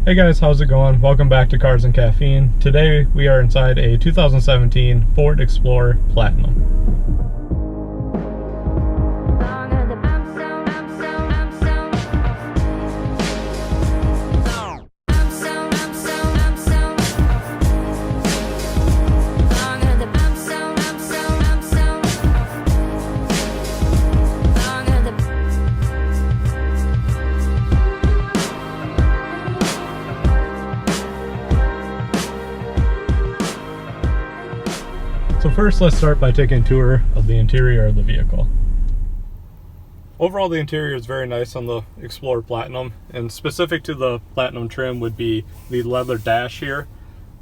Hey guys, how's it going? Welcome back to Cars and Caffeine. Today we are inside a 2017 Ford Explorer Platinum. So first, let's start by taking a tour of the interior of the vehicle. Overall, the interior is very nice on the Explorer Platinum, and specific to the Platinum trim would be the leather dash here,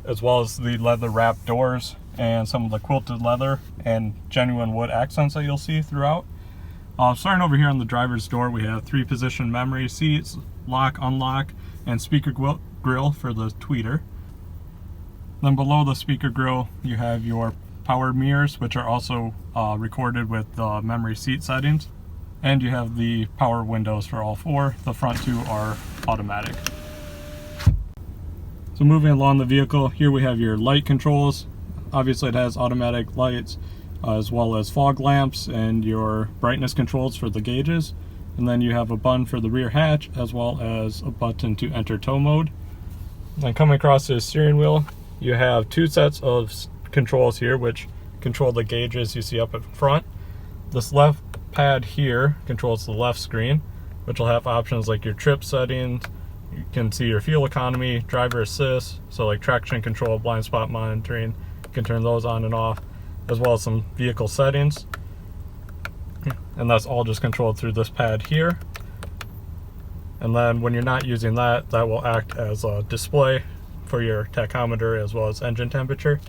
as well as the leather wrapped doors and some of the quilted leather and genuine wood accents that you'll see throughout. Starting over here on the driver's door, we have 3-position memory seats, lock, unlock, and speaker grill for the tweeter. Then below the speaker grill, you have your power mirrors, which are also recorded with the memory seat settings, and you have the power windows for all 4. The front 2 are automatic. So moving along the vehicle, here we have your light controls. Obviously it has automatic lights as well as fog lamps and your brightness controls for the gauges, and then you have a button for the rear hatch as well as a button to enter tow mode. And coming across the steering wheel, you have 2 sets of controls here which control the gauges you see up in front. This left pad here controls the left screen, which will have options like your trip settings. You can see your fuel economy, driver assist, so like traction control, blind spot monitoring, you can turn those on and off, as well as some vehicle settings. And that's all just controlled through this pad here. And then when you're not using that, that will act as a display for your tachometer as well as engine temperature.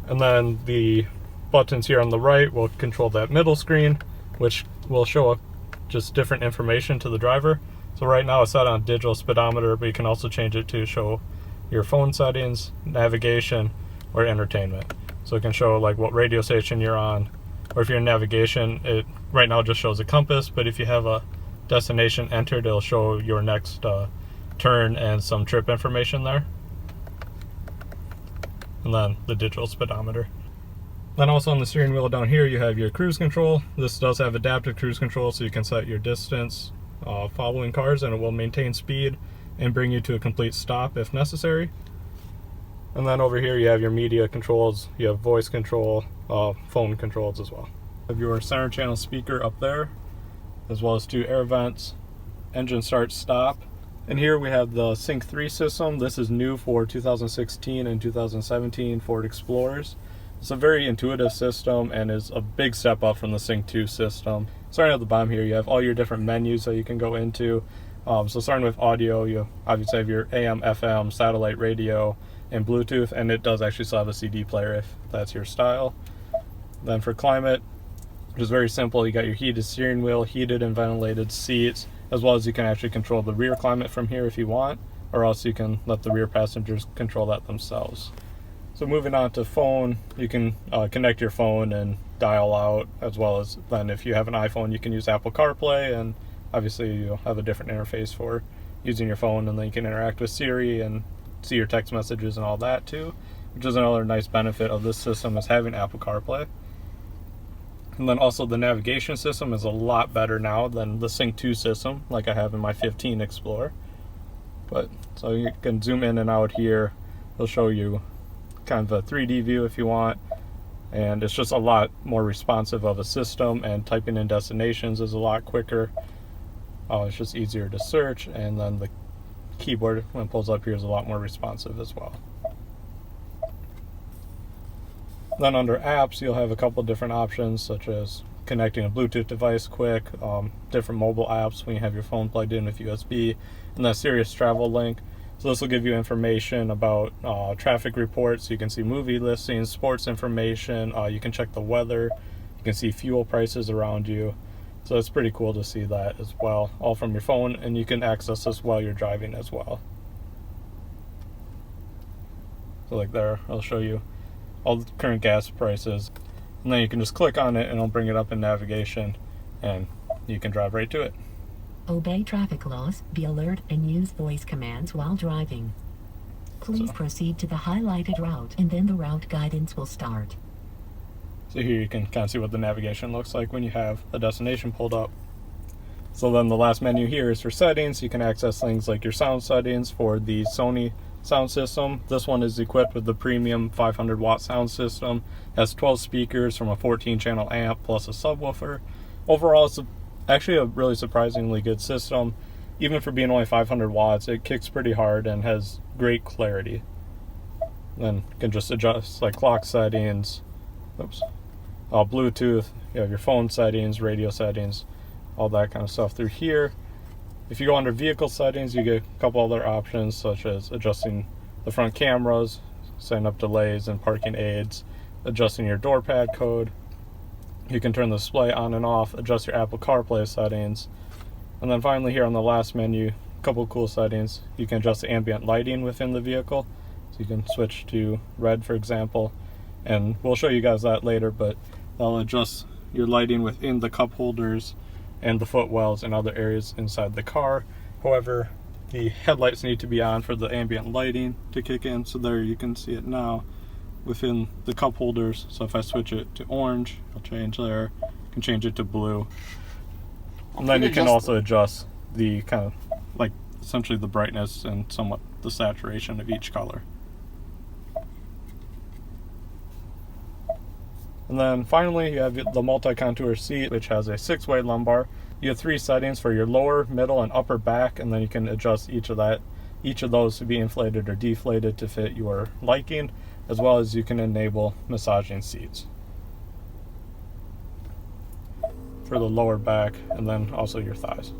And then the buttons here on the right will control that middle screen, which will show up just different information to the driver. So right now it's set on digital speedometer, but you can also change it to show your phone settings, navigation, or entertainment. So it can show like what radio station you're on, or if you're in navigation, it right now just shows a compass, but if you have a destination entered, it'll show your next turn and some trip information there. And then the digital speedometer. Then also on the steering wheel down here, you have your cruise control. This does have adaptive cruise control, so you can set your distance following cars, and it will maintain speed and bring you to a complete stop if necessary. And then over here you have your media controls, you have voice control, phone controls as well. You have your center channel speaker up there, as well as 2 air vents, engine start stop. And here we have the Sync 3 system. This is new for 2016 and 2017 Ford Explorers. It's a very intuitive system and is a big step up from the Sync 2 system. Starting at the bottom here, you have all your different menus that you can go into. So starting with audio, you obviously have your AM, FM, satellite radio, and Bluetooth, and it does actually still have a CD player if that's your style. Then for climate, which is very simple, you got your heated steering wheel, heated and ventilated seats, as well as you can actually control the rear climate from here if you want, or else you can let the rear passengers control that themselves. So moving on to phone, you can connect your phone and dial out, as well as then if you have an iPhone, you can use Apple CarPlay, and obviously you'll have a different interface for using your phone, and then you can interact with Siri and see your text messages and all that too, which is another nice benefit of this system, is having Apple CarPlay. And then also the navigation system is a lot better now than the Sync 2 system like I have in my 15 Explorer. But so you can zoom in and out here. It'll show you kind of a 3D view if you want, and it's just a lot more responsive of a system, and typing in destinations is a lot quicker. It's just easier to search, and then the keyboard when it pulls up here is a lot more responsive as well. Then under apps, you'll have a couple different options, such as connecting a Bluetooth device quick, different mobile apps when you have your phone plugged in with USB, and that Sirius Travel link. So this will give you information about traffic reports. You can see movie listings, sports information, you can check the weather, you can see fuel prices around you. So it's pretty cool to see that as well, all from your phone, and you can access this while you're driving as well. So like there, I'll show you all the current gas prices, and then you can just click on it and it'll bring it up in navigation, and you can drive right to it. Obey traffic laws, be alert, and use voice commands while driving. Please proceed to the highlighted route, and then the route guidance will start. So here you can kind of see what the navigation looks like when you have a destination pulled up. So then the last menu here is for settings. You can access things like your sound settings for the Sony sound system. This one is equipped with the premium 500 watt sound system, has 12 speakers from a 14 channel amp plus a subwoofer. Overall, it's actually a really surprisingly good system. Even for being only 500 watts, it kicks pretty hard and has great clarity. Then you can just adjust like clock settings, Bluetooth, you have your phone settings, radio settings, all that kind of stuff through here. If you go under vehicle settings, you get a couple other options such as adjusting the front cameras, setting up delays and parking aids, adjusting your door pad code. You can turn the display on and off, adjust your Apple CarPlay settings. And then finally here on the last menu, a couple cool settings. You can adjust the ambient lighting within the vehicle. So you can switch to red, for example. And we'll show you guys that later, but that'll adjust your lighting within the cup holders and the footwells and other areas inside the car. However, the headlights need to be on for the ambient lighting to kick in. So there you can see it now within the cup holders. So if I switch it to orange, I'll change there. I can change it to blue. And then you can also adjust the kind of like essentially the brightness and somewhat the saturation of each color. And then finally you have the multi-contour seat, which has a 6-way lumbar. You have 3 settings for your lower, middle, and upper back, and then you can adjust each of those to be inflated or deflated to fit your liking, as well as you can enable massaging seats for the lower back and then also your thighs.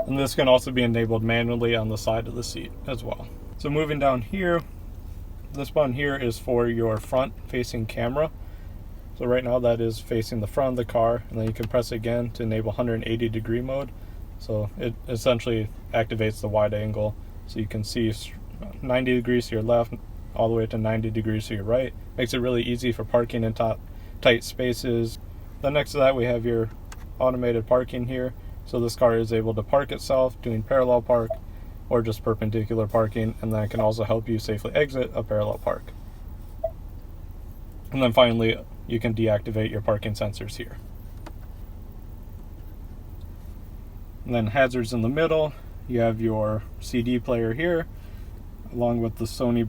And this can also be enabled manually on the side of the seat as well. So moving down here, this button here is for your front facing camera. So right now that is facing the front of the car, and then you can press again to enable 180 degree mode. So it essentially activates the wide angle, so you can see 90 degrees to your left all the way to 90 degrees to your right. Makes it really easy for parking in tight spaces. Then next to that we have your automated parking here. So this car is able to park itself, doing parallel park or just perpendicular parking, and then it can also help you safely exit a parallel park. And then finally, you can deactivate your parking sensors here. And then hazards in the middle, you have your CD player here, along with the Sony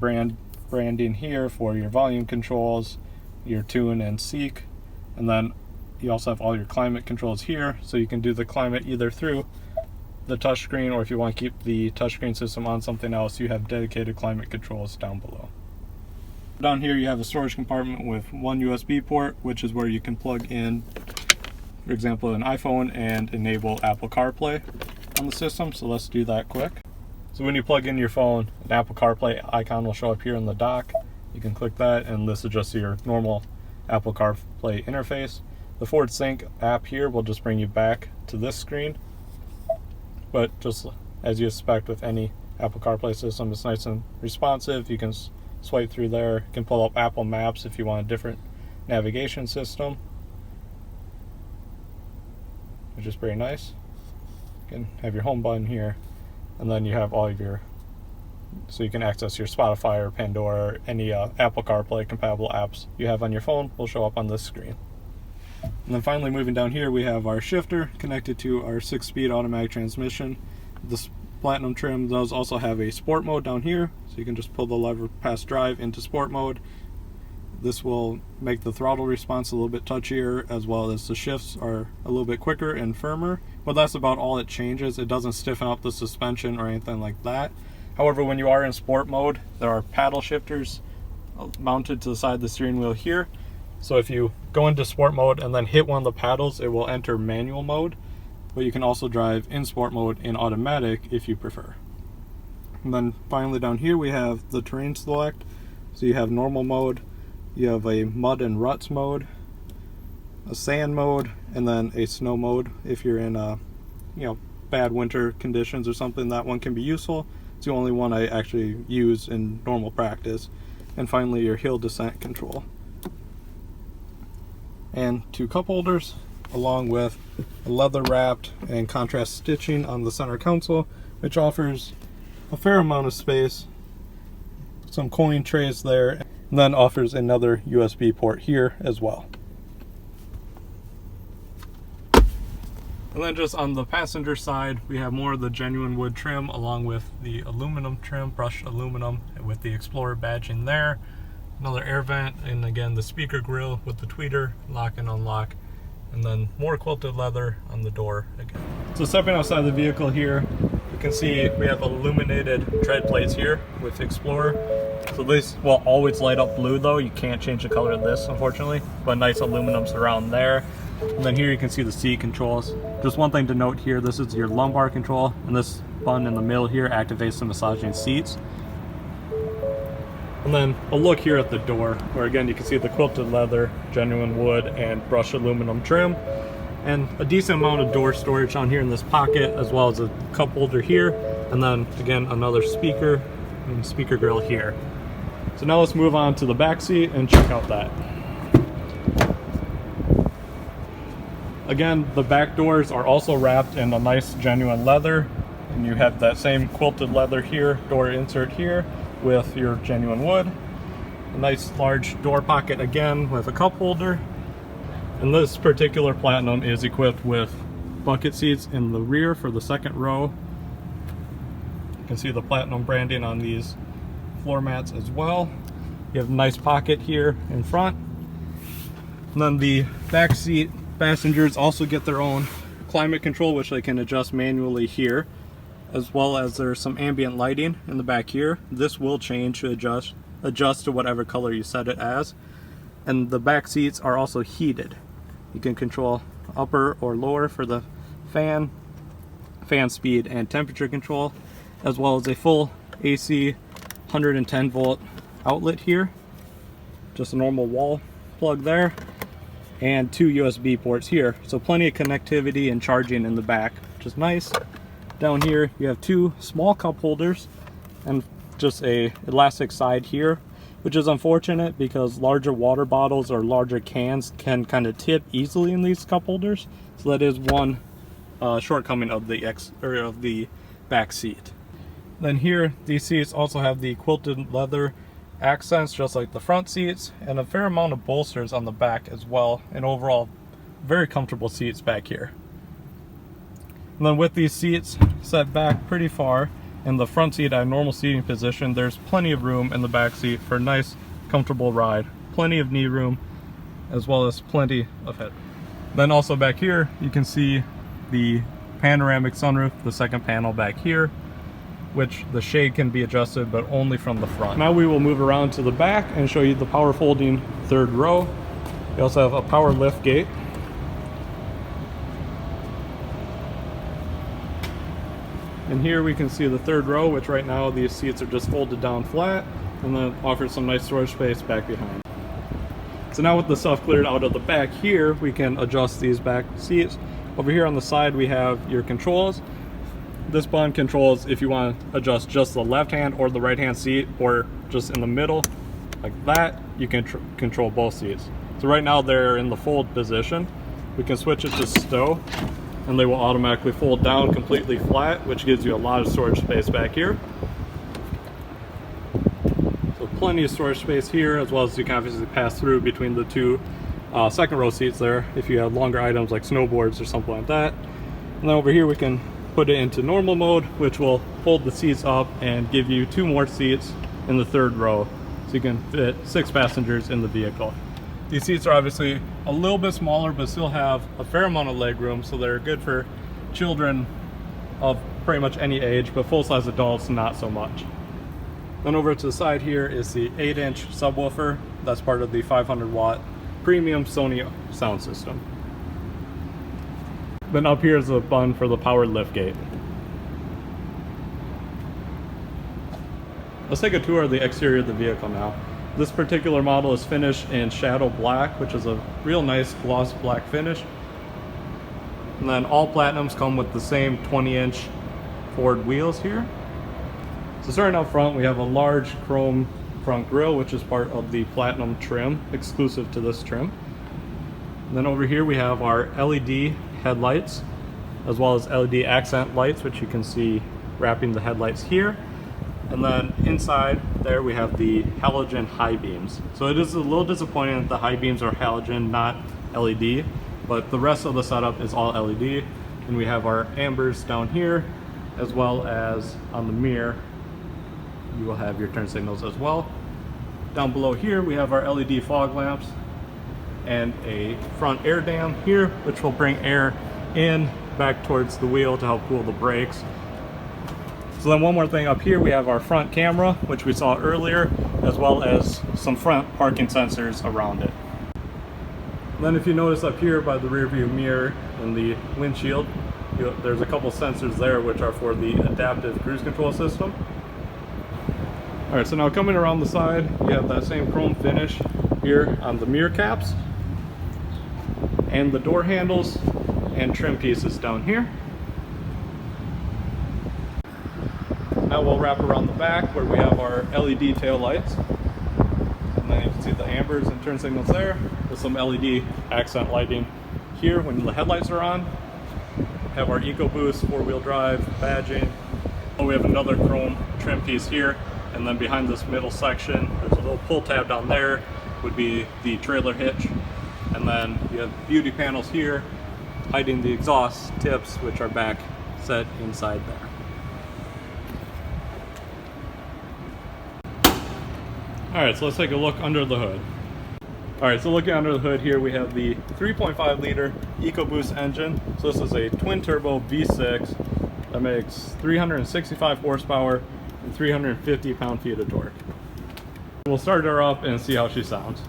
branding here for your volume controls, your tune and seek, and then you also have all your climate controls here, so you can do the climate either through the touchscreen, or if you want to keep the touchscreen system on something else, you have dedicated climate controls down below. Down here you have a storage compartment with one USB port, which is where you can plug in, for example, an iPhone and enable Apple CarPlay on the system. So let's do that quick. So when you plug in your phone, an Apple CarPlay icon will show up here in the dock. You can click that, and this is just your normal Apple CarPlay interface. The Ford Sync app here will just bring you back to this screen. But just as you expect with any Apple CarPlay system, it's nice and responsive. You can swipe through there. You can pull up Apple Maps if you want a different navigation system, which is pretty nice. You can have your home button here, and then you have all of your, so you can access your Spotify or Pandora or any Apple CarPlay compatible apps you have on your phone will show up on this screen. And then finally, moving down here, we have our shifter connected to our 6-speed automatic transmission. This Platinum trim does also have a sport mode down here, so you can just pull the lever past drive into sport mode. This will make the throttle response a little bit touchier, as well as the shifts are a little bit quicker and firmer, but that's about all it changes. It doesn't stiffen up the suspension or anything like that. However, when you are in sport mode, there are paddle shifters mounted to the side of the steering wheel here. So if you go into sport mode and then hit one of the paddles, it will enter manual mode, but you can also drive in sport mode in automatic if you prefer. And then finally down here we have the terrain select. So you have normal mode, you have a mud and ruts mode, a sand mode, and then a snow mode. If you're in bad winter conditions or something, that one can be useful. It's the only one I actually use in normal practice. And finally your hill descent control. And 2 cup holders, along with a leather wrapped and contrast stitching on the center console, which offers a fair amount of space, some coin trays there, and then offers another USB port here as well. And then just on the passenger side, we have more of the genuine wood trim along with the aluminum trim, brushed aluminum with the Explorer badging there. Another air vent, and again the speaker grill with the tweeter, lock and unlock. And then more quilted leather on the door again. So stepping outside the vehicle here, you can see we have illuminated tread plates here with Explorer. So these will always light up blue though. You can't change the color of this, unfortunately, but nice aluminum surround there. And then here you can see the seat controls. Just one thing to note here, this is your lumbar control, and this button in the middle here activates the massaging seats. And then a look here at the door, where again you can see the quilted leather, genuine wood, and brushed aluminum trim. And a decent amount of door storage on here in this pocket, as well as a cup holder here. And then again, another speaker and speaker grill here. So now let's move on to the back seat and check out that. Again, the back doors are also wrapped in a nice genuine leather, and you have that same quilted leather here, door insert here with your genuine wood. A nice large door pocket again with a cup holder. And this particular Platinum is equipped with bucket seats in the rear for the second row. You can see the Platinum branding on these floor mats as well. You have a nice pocket here in front. And then the back seat passengers also get their own climate control, which they can adjust manually here, as well as there's some ambient lighting in the back here. This will change to adjust to whatever color you set it as. And the back seats are also heated. You can control upper or lower for the fan speed and temperature control, as well as a full AC 110 volt outlet here, just a normal wall plug there, and 2 USB ports here, so plenty of connectivity and charging in the back, which is nice. Down here you have 2 small cup holders and just a elastic side here, which is unfortunate because larger water bottles or larger cans can kind of tip easily in these cup holders, so that is one shortcoming of the back seat. Then here, these seats also have the quilted leather accents just like the front seats, and a fair amount of bolsters on the back as well, and overall very comfortable seats back here. And then with these seats set back pretty far and the front seat at normal seating position, there's plenty of room in the back seat for a nice comfortable ride. Plenty of knee room as well as plenty of headroom. Then also back here you can see the panoramic sunroof, the second panel back here, which the shade can be adjusted but only from the front. Now we will move around to the back and show you the power folding third row. You also have a power lift gate. And here we can see the third row, which right now these seats are just folded down flat, and then offers some nice storage space back behind. So now with the stuff cleared out of the back here, we can adjust these back seats. Over here on the side we have your controls. This button controls if you want to adjust just the left hand or the right hand seat, or just in the middle like that. You can control both seats. So right now they're in the fold position. We can switch it to stow and they will automatically fold down completely flat, which gives you a lot of storage space back here. So plenty of storage space here, as well as you can obviously pass through between the 2 second row seats there if you have longer items like snowboards or something like that. And then over here we can put it into normal mode, which will fold the seats up and give you 2 more seats in the third row, so you can fit 6 passengers in the vehicle. These seats are obviously a little bit smaller but still have a fair amount of leg room, so they're good for children of pretty much any age, but full-size adults not so much. Then over to the side here is the 8-inch subwoofer. That's part of the 500 watt premium Sony sound system. Then up here is the button for the power lift gate. Let's take a tour of the exterior of the vehicle now. This particular model is finished in Shadow Black, which is a real nice gloss black finish. And then all Platinums come with the same 20-inch Ford wheels here. So starting out front, we have a large chrome front grille, which is part of the Platinum trim, exclusive to this trim. And Then over here we have our LED headlights, as well as LED accent lights, which you can see wrapping the headlights here. And then inside there we have the halogen high beams. So it is a little disappointing that the high beams are halogen, not LED, but the rest of the setup is all LED. And we have our ambers down here, as well as on the mirror, you will have your turn signals as well. Down below here we have our LED fog lamps and a front air dam here, which will bring air in back towards the wheel to help cool the brakes. So then one more thing up here, we have our front camera, which we saw earlier, as well as some front parking sensors around it. And then if you notice up here by the rear view mirror and the windshield, there's a couple sensors there which are for the adaptive cruise control system. Alright, so now coming around the side, you have that same chrome finish here on the mirror caps and the door handles and trim pieces down here. Now we'll wrap around the back where we have our LED tail lights. And then you can see the ambers and turn signals there with some LED accent lighting here when the headlights are on. Have our EcoBoost 4-wheel drive badging. We have another chrome trim piece here, and then behind this middle section there's a little pull tab down there, would be the trailer hitch. And then you have beauty panels here hiding the exhaust tips, which are back set inside there. Alright, so let's take a look under the hood. Alright, so looking under the hood here, we have the 3.5 liter EcoBoost engine. So this is a twin turbo V6 that makes 365 horsepower and 350 pound-feet of torque. We'll start her up and see how she sounds.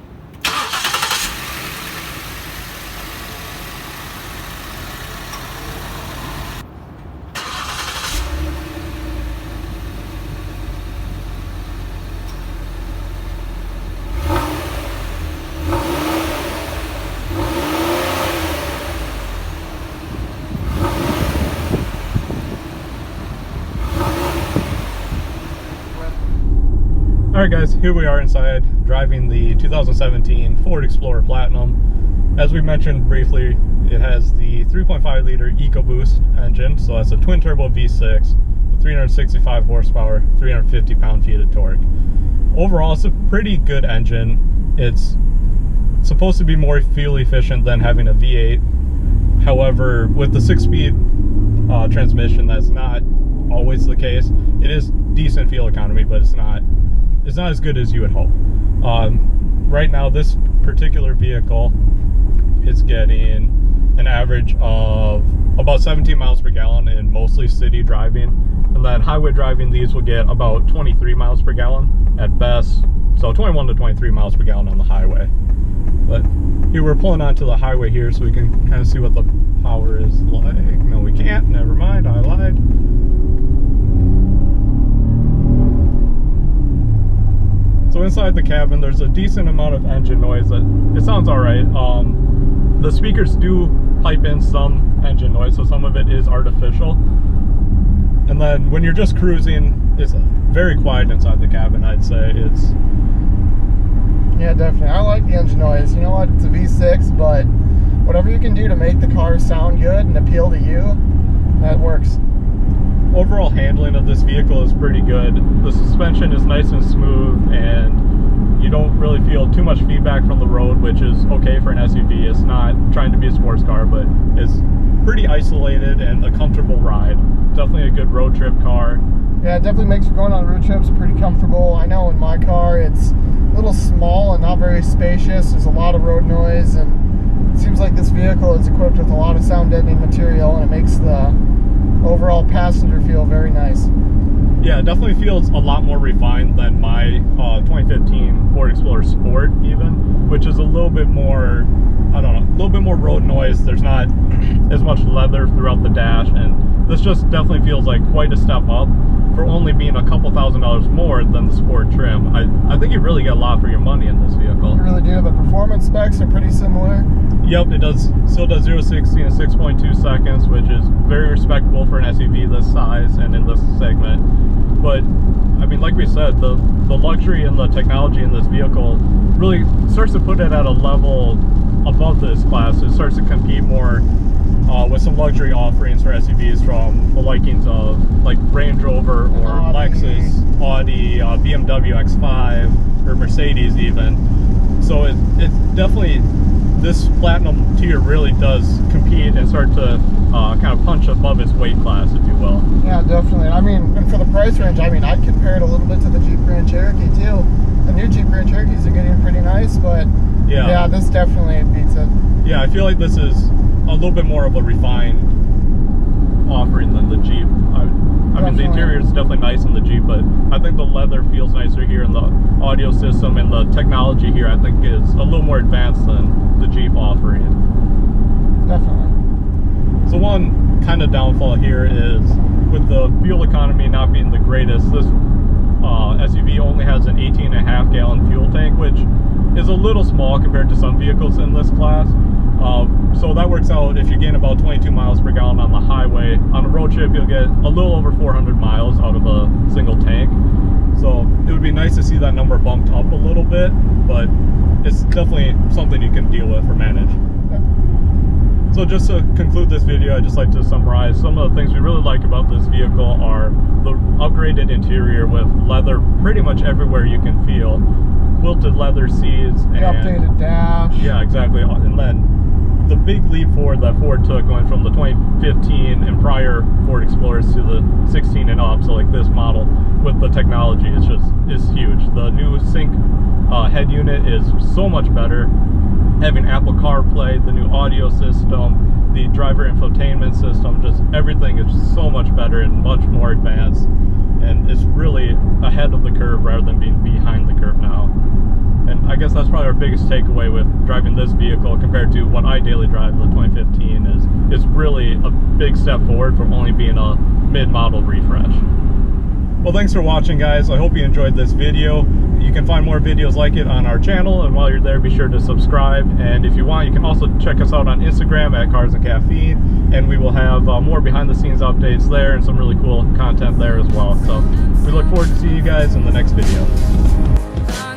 Alright guys, here we are inside driving the 2017 Ford Explorer Platinum. As we mentioned briefly, it has the 3.5 liter EcoBoost engine, so that's a twin turbo V6 with 365 horsepower, 350 pound-feet of torque. Overall, it's a pretty good engine. It's supposed to be more fuel efficient than having a V8. However, with the 6-speed transmission, that's not always the case. It is decent fuel economy, but it's not as good as you would hope. Right now, this particular vehicle is getting an average of about 17 miles per gallon in mostly city driving, and then highway driving, these will get about 23 miles per gallon at best, so 21 to 23 miles per gallon on the highway. But here we're pulling onto the highway here so we can kind of see what the power is like. No, we can't. Never mind, I lied. So inside the cabin, there's a decent amount of engine noise. It sounds all right. The speakers do pipe in some engine noise, so some of it is artificial. And then when you're just cruising, it's very quiet inside the cabin, I'd say. Yeah, definitely. I like the engine noise. You know what? It's a V6, but whatever you can do to make the car sound good and appeal to you, that works. Overall handling of this vehicle is pretty good. The suspension is nice and smooth, and you don't really feel too much feedback from the road, which is okay for an SUV. It's not trying to be a sports car, but it's pretty isolated and a comfortable ride. Definitely a good road trip car. Yeah, it definitely makes going on road trips pretty comfortable. I know in my car it's a little small and not very spacious. There's a lot of road noise, and it seems like this vehicle is equipped with a lot of sound deadening material, and it makes the overall passenger feel very nice. Yeah, it definitely feels a lot more refined than my 2015 Ford Explorer Sport even, which is a little bit more, I don't know, a little bit more road noise. There's not as much leather throughout the dash, and this just definitely feels like quite a step up for only being a couple $1,000s more than the Sport trim. I think you really get a lot for your money in this vehicle. You really do. The performance specs are pretty similar. Yep, it still does 0 to 60 in 6.2 seconds, which is very respectable for an SUV this size and in this segment. But I mean, like like we said, the luxury and the technology in this vehicle really starts to put it at a level above this class. It starts to compete more with some luxury offerings for SUVs from the likings of like Range Rover or Lexus, Audi, BMW X5, or Mercedes even. So it definitely, this Platinum tier really does compete and start to kind of punch above its weight class, if you will. Yeah, definitely. I mean, and for the price range, I mean, I'd compare it a little bit to the Jeep Grand Cherokee too. The new Jeep Grand Cherokees are getting pretty nice, but yeah, this definitely beats it. Yeah, I feel like this is a little bit more of a refined offering than the Jeep. I mean, the interior is definitely nice in the Jeep, but I think the leather feels nicer here, and the audio system and the technology here, I think, is a little more advanced than the Jeep offering. Definitely. So one kind of downfall here is with the fuel economy not being the greatest, this SUV only has an 18.5 gallon fuel tank, which is a little small compared to some vehicles in this class. So that works out if you gain about 22 miles per gallon on the highway. On a road trip, you'll get a little over 400 miles out of a single tank. So it would be nice to see that number bumped up a little bit, but it's definitely something you can deal with or manage. So just to conclude this video, I'd just like to summarize some of the things we really like about this vehicle are the upgraded interior with leather pretty much everywhere you can feel, quilted leather seats, The updated dash. Yeah, exactly. And then the big leap forward that Ford took going from the 2015 and prior Ford Explorers to the 16 and up, so like this model with the technology is huge. The new Sync head unit is so much better. Having Apple CarPlay, the new audio system, the driver infotainment system, just everything is just so much better and much more advanced, and it's really ahead of the curve rather than being behind the curve now. And I guess that's probably our biggest takeaway with driving this vehicle compared to what I daily drive, the 2015, is it's really a big step forward from only being a mid-model refresh. Well, thanks for watching, guys. I hope you enjoyed this video. You can find more videos like it on our channel, and while you're there, be sure to subscribe. And if you want, you can also check us out on Instagram at Cars and Caffeine, and we will have more behind-the-scenes updates there and some really cool content there as well. So we look forward to seeing you guys in the next video.